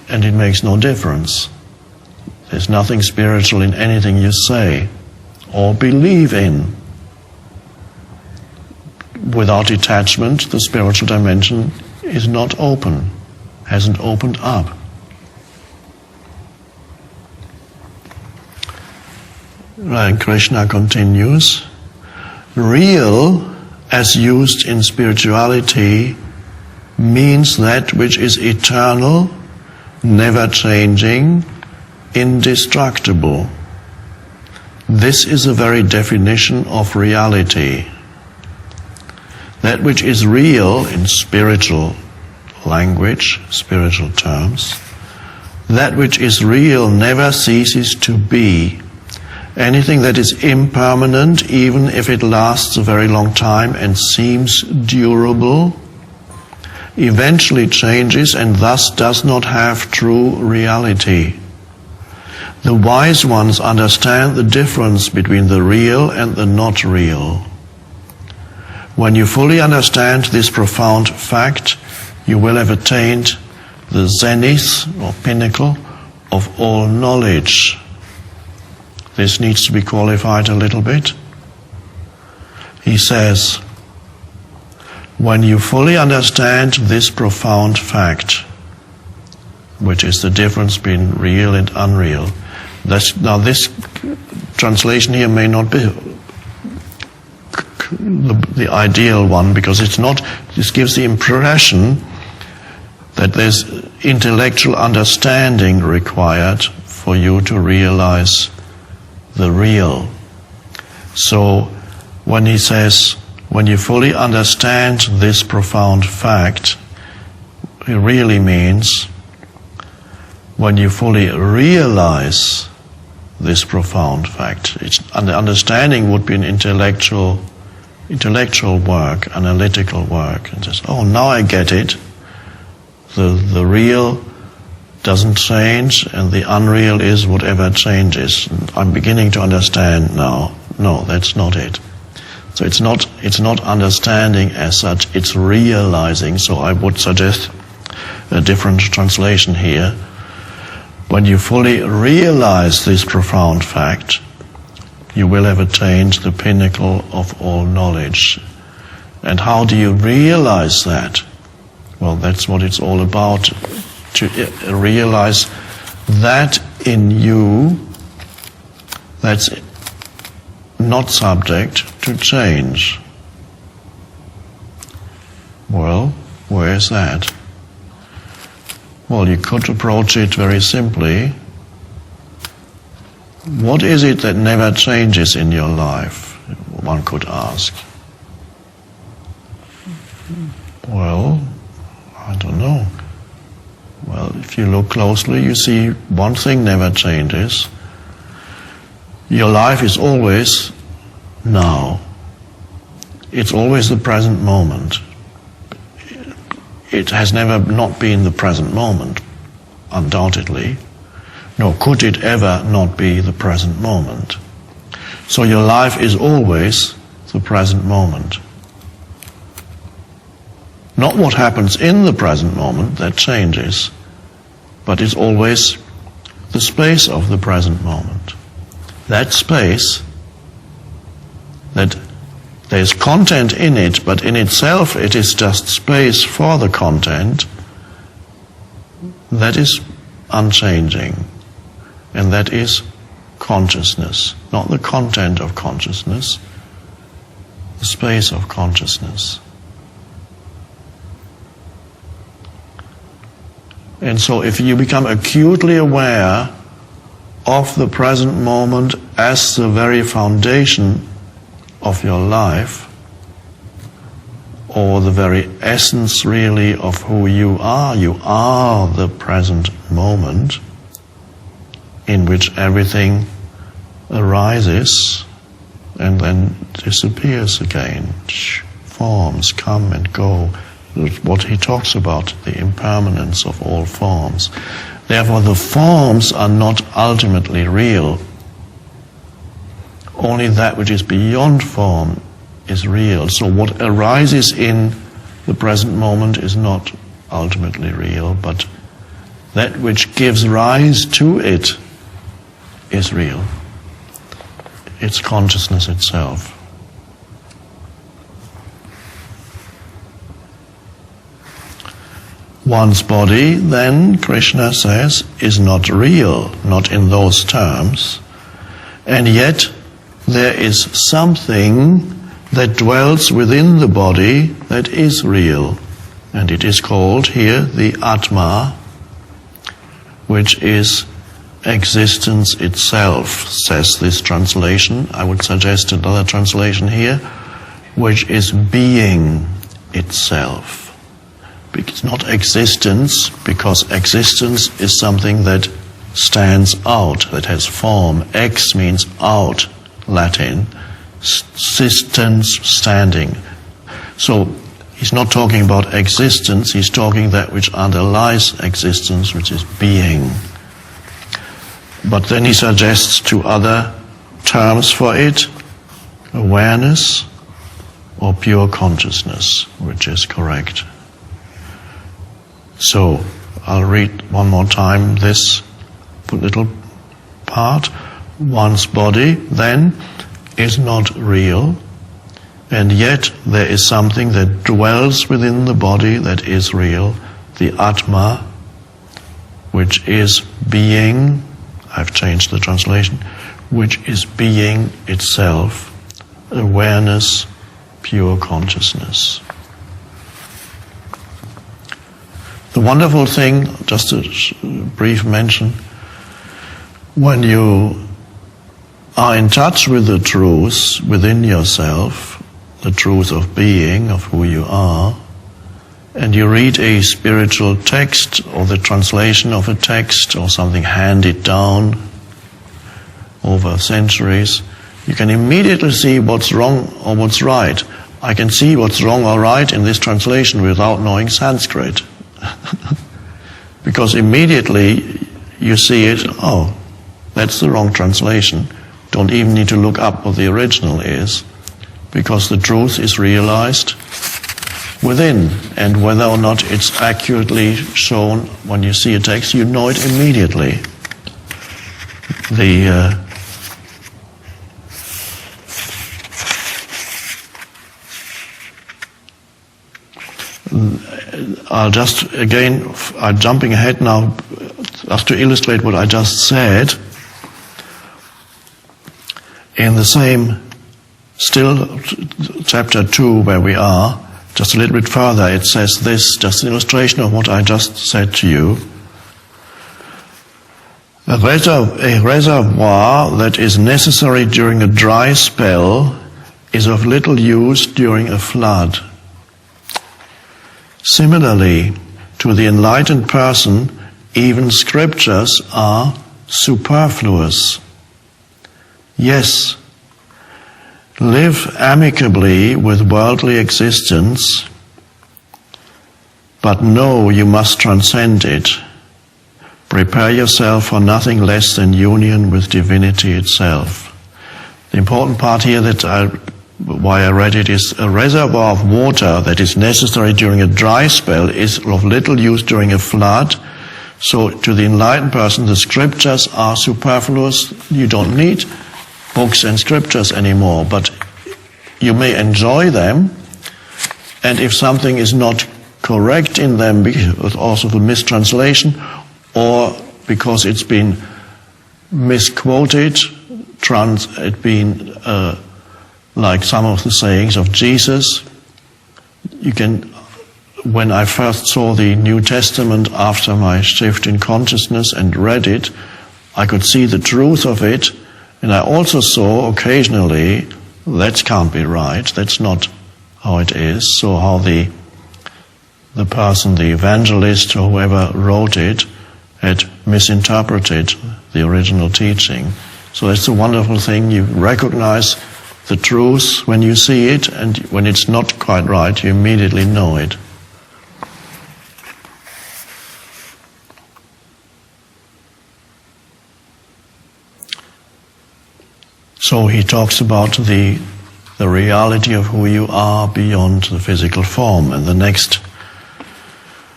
and it makes no difference. There's nothing spiritual in anything you say or believe in. Without detachment, the spiritual dimension is not open, hasn't opened up. Right, Krishna continues, real, as used in spirituality, means that which is eternal, never changing, indestructible. This is the very definition of reality. That which is real in spiritual language, spiritual terms, that which is real never ceases to be. Anything that is impermanent, even if it lasts a very long time and seems durable, eventually changes and thus does not have true reality. The wise ones understand the difference between the real and the not real. When you fully understand this profound fact, you will have attained the zenith or pinnacle of all knowledge. This needs to be qualified a little bit. He says, when you fully understand this profound fact, which is the difference between real and unreal. Now this translation here may not be the ideal one, because it's not, this gives the impression that there's intellectual understanding required for you to realize the real. So when he says, when you fully understand this profound fact, it really means when you fully realize this profound fact. And the understanding would be an intellectual work, analytical work. And says, oh, now I get it. The real doesn't change, and the unreal is whatever changes. And I'm beginning to understand now. No, that's not it. So it's not understanding as such, it's realizing. So I would suggest a different translation here. When you fully realize this profound fact, you will have attained the pinnacle of all knowledge. And how do you realize that? Well, that's what it's all about. To realize that in you that's not subject to change. Well, where is that? Well, you could approach it very simply. What is it that never changes in your life? One could ask. Well, I don't know. Well, if you look closely, you see one thing never changes. Your life is always now. It's always the present moment. It has never not been the present moment, undoubtedly. Nor could it ever not be the present moment. So your life is always the present moment. Not what happens in the present moment, that changes, but it's always the space of the present moment. That space, that there's content in it, but in itself it is just space for the content, that is unchanging. And that is consciousness, not the content of consciousness, the space of consciousness. And so if you become acutely aware of the present moment as the very foundation of your life, or the very essence really of who you are the present moment in which everything arises and then disappears again. Forms come and go. What he talks about, the impermanence of all forms. Therefore, the forms are not ultimately real. Only that which is beyond form is real. So what arises in the present moment is not ultimately real, but that which gives rise to it is real. It's consciousness itself. One's body, then, Krishna says, is not real, not in those terms, and yet there is something that dwells within the body that is real, and it is called here the Atma, which is existence itself, says this translation. I would suggest another translation here, which is being itself. It's not existence, because existence is something that stands out, that has form. Ex means out, Latin. Sistence, standing. So he's not talking about existence, he's talking that which underlies existence, which is being. But then he suggests two other terms for it: awareness or pure consciousness, which is correct. So I'll read one more time this little part. One's body, then, is not real, and yet there is something that dwells within the body that is real, the Atma, which is being, I've changed the translation, which is being itself, awareness, pure consciousness. The wonderful thing, just a brief mention, when you are in touch with the truth within yourself, the truth of being, of who you are, and you read a spiritual text or the translation of a text or something handed down over centuries, you can immediately see what's wrong or what's right. I can see what's wrong or right in this translation without knowing Sanskrit. Because immediately you see it, oh, that's the wrong translation. Don't even need to look up what the original is, because the truth is realized within, and whether or not it's accurately shown when you see a text, you know it immediately. I'm jumping ahead now just to illustrate what I just said. In the same, still chapter 2 where we are, just a little bit further, it says this, just an illustration of what I just said to you. A reservoir that is necessary during a dry spell is of little use during a flood. Similarly, to the enlightened person, even scriptures are superfluous. Yes, live amicably with worldly existence, but know you must transcend it. Prepare yourself for nothing less than union with divinity itself. The important part here why I read it is a reservoir of water that is necessary during a dry spell is of little use during a flood. So to the enlightened person, the scriptures are superfluous. You don't need books and scriptures anymore, but you may enjoy them, and if something is not correct in them because also the mistranslation or because it's been misquoted, like some of the sayings of Jesus, when I first saw the New Testament after my shift in consciousness and read it, I could see the truth of it, and I also saw occasionally, that can't be right, that's not how it is, so how the person, the evangelist or whoever wrote it, had misinterpreted the original teaching. So it's a wonderful thing, you recognize the truth when you see it, and when it's not quite right, you immediately know it. So he talks about the reality of who you are beyond the physical form, and the next